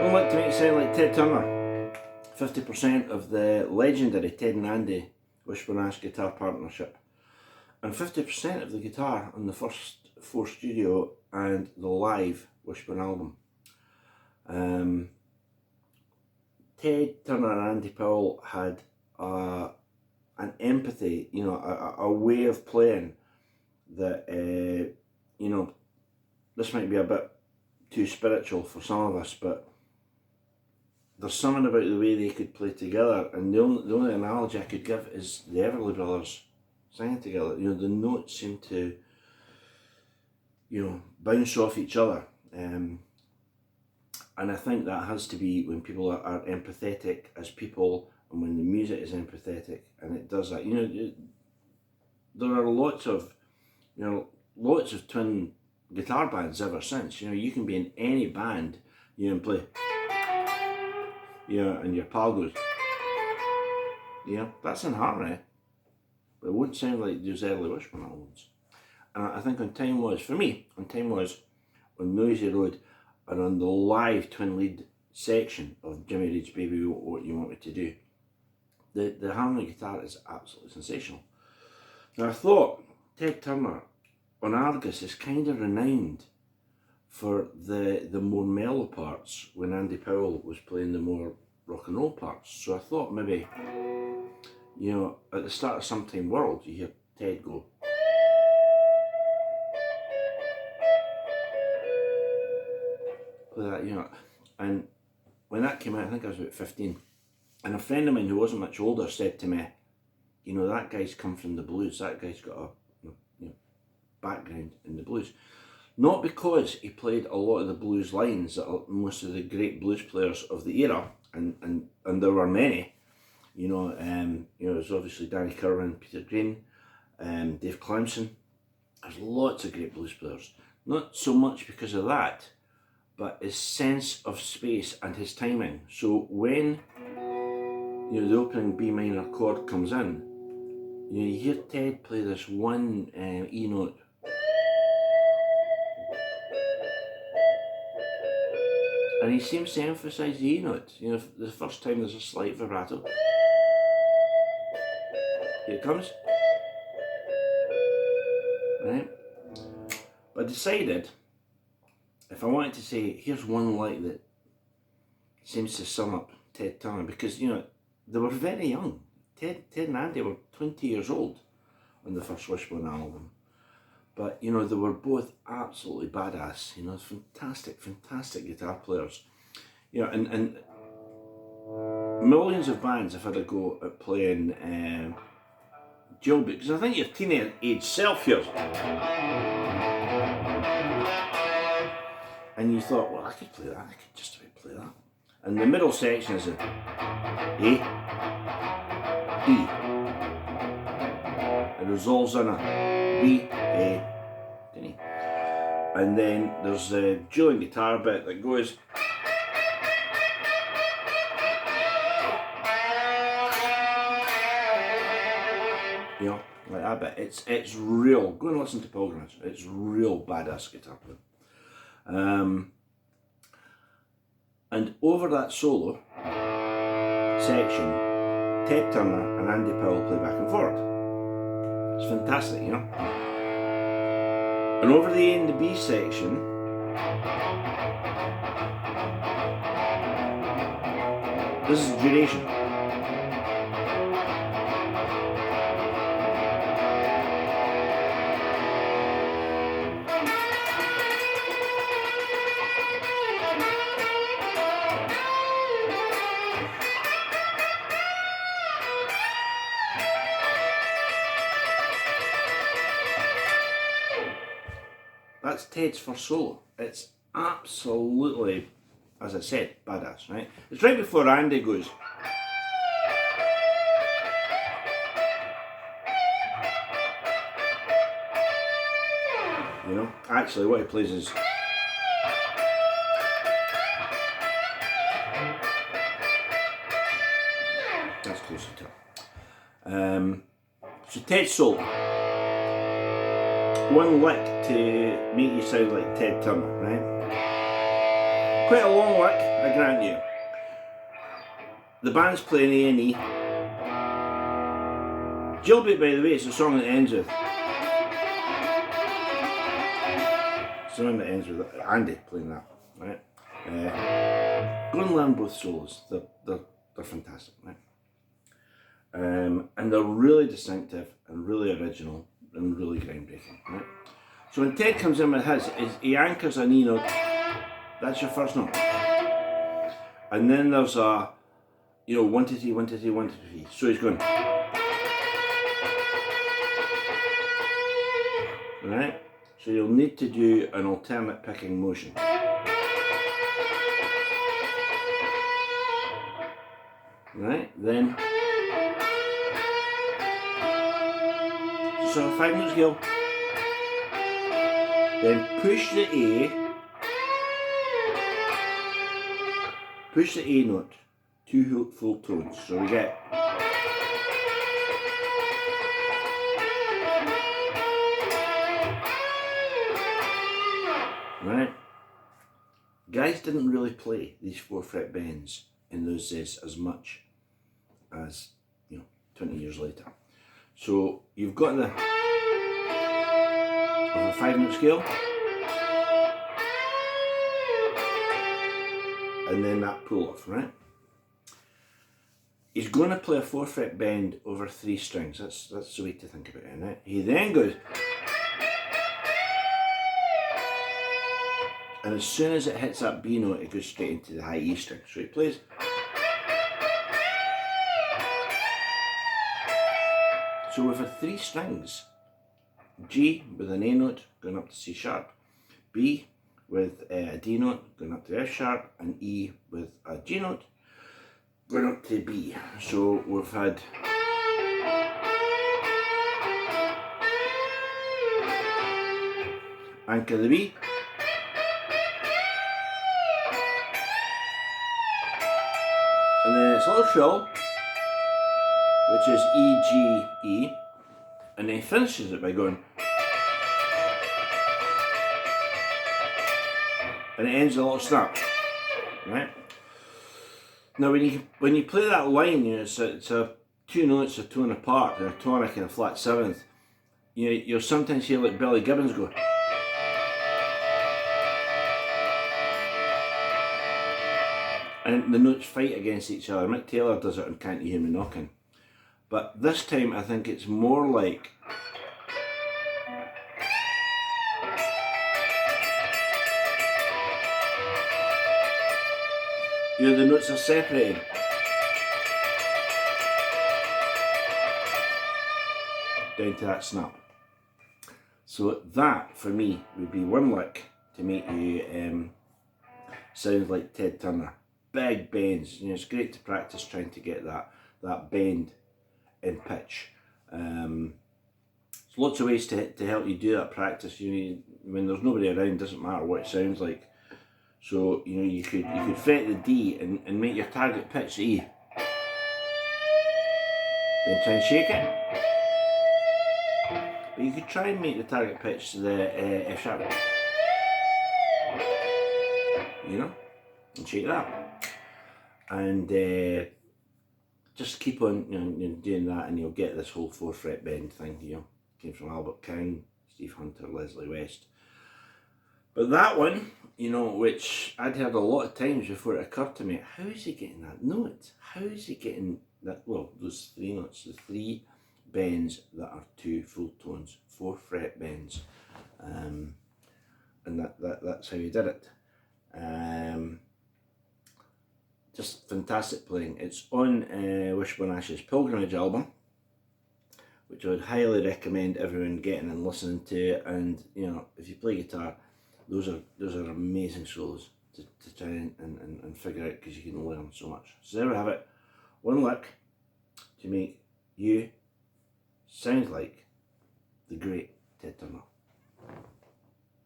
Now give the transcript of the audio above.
don't like to make it sound like Ted Turner. 50% of the legendary Ted and Andy Wishbone Ash guitar partnership, and 50% of the guitar on the first 4 studio and the live Wishbone album. Ted Turner and Andy Powell had an empathy, you know, a way of playing that, you know, this might be a bit too spiritual for some of us, but there's something about the way they could play together, and the only analogy I could give is the Everly Brothers singing together. You know, the notes seem to, you know, bounce off each other, and I think that has to be when people are empathetic as people, and when the music is empathetic, and it does that. You know, there are lots of twin guitar bands ever since. You know, you can be in any band, you know, and play, you know, and your pal goes, you know, that's in harmony, but it wouldn't sound like those early Wishbone albums. And I think on Time Was, for me, on Time Was, on Noisy Road, and on the live twin lead section of Jimmy Reed's Baby What You Want Me to Do, the harmony guitar is absolutely sensational. Now I thought Ted Turner on Argus is kind of renowned for the more mellow parts when Andy Powell was playing the more rock and roll parts. So I thought maybe, you know, at the start of Sometime World, you hear Ted go, play that, you know. And when that came out, I think I was about 15, and a friend of mine who wasn't much older said to me, you know, that guy's come from the blues, that guy's got a background in the blues. Not because he played a lot of the blues lines that most of the great blues players of the era, and there were many, you know, there's obviously Danny Kirwan, Peter Green, Dave Clemson. There's lots of great blues players. Not so much because of that, but his sense of space and his timing. So when, you know, the opening B minor chord comes in, you know, you hear Ted play this one E note, and he seems to emphasise the E note. You know, the first time there's a slight vibrato. Here it comes. Right? But I decided, if I wanted to say, here's one light that seems to sum up Ted Turner, because, you know, they were very young. Ted and Andy were 20 years old on the first Wishbone album. But, you know, they were both absolutely badass, you know, fantastic guitar players. You know, and millions of bands have had a go at playing Jailbreak, because I think your teenage self here. And you thought, well, I could play that, I could just about play that. And the middle section is a A, E. It resolves in a B, A, D. And then there's the dueling guitar bit that goes, you know, like that bit. It's real. Go and listen to Pilgrimage. It's real badass guitar playing. And over that solo section, Ted Turner and Andy Powell play back and forward. It's fantastic, you know. And over the A and the B section, this is duration. That's Ted's first solo. It's absolutely, as I said, badass, right? It's right before Andy goes, you know, actually what he plays is, that's closer to it. So Ted's solo. One lick to make you sound like Ted Turner, right? Quite a long lick, I grant you. The band's playing A&E. Jailbait, by the way, it's the song that ends with. It's the one that ends with Andy playing that, right? Go and learn both solos. They're fantastic, right? And they're really distinctive and really original and really groundbreaking, right? So when Ted comes in with his, he anchors an E note. That's your first note. And then there's a, 1 to 3, 1 to 3, 1 to 3. So he's going. Right? So you'll need to do an alternate picking motion. Right? Then. So 5 note scale. Then push the A. Push the A note. 2 full tones. So we get. Right? Guys didn't really play these 4-fret bends in those days as much as 20 years later. So you've got the of a 5-note scale, and then that pull off, right? He's going to play a 4-fret bend over 3 strings. That's the way to think about it, right? He then goes. And as soon as it hits that B note, it goes straight into the high E string. So he plays. So we've had 3 strings. G with an A note going up to C sharp, B with a D note going up to F sharp, and E with a G note going up to B. So we've had anchor the B. And then it's a little trill, which is E, G, E, and then he finishes it by going, and it ends with a little snap, right? Now when you play that line, it's a 2 notes, a tone apart, a tonic and a flat 7th. You'll sometimes hear like Billy Gibbons go. And the notes fight against each other. Mick Taylor does it on Can't You Hear Me Knocking. But this time I think it's more like the notes are separated. Down to that snap. So that, for me, would be one lick to make you sound like Ted Turner. Big bends. It's great to practice trying to get that bend in pitch. There's lots of ways to help you do that practice. When there's nobody around, doesn't matter what it sounds like. So you could fret the D and make your target pitch the E. Then try and shake it. But you could try and make the target pitch the F sharp. And shake that. And just keep on doing that, and you'll get this whole 4-fret bend thing. Came from Albert King, Steve Hunter, Leslie West. But that one, which I'd heard a lot of times before it occurred to me, how is he getting that note? How is he getting that? Well, those 3 notes, the 3 bends that are 2 full tones, 4-fret bends, and that's how he did it. Just fantastic playing. It's on Wishbone Ash's Pilgrimage album, which I would highly recommend everyone getting and listening to. And if you play guitar, those are amazing solos to try and figure out, because you can learn so much. So there we have it. One lick to make you sound like the great Ted Turner.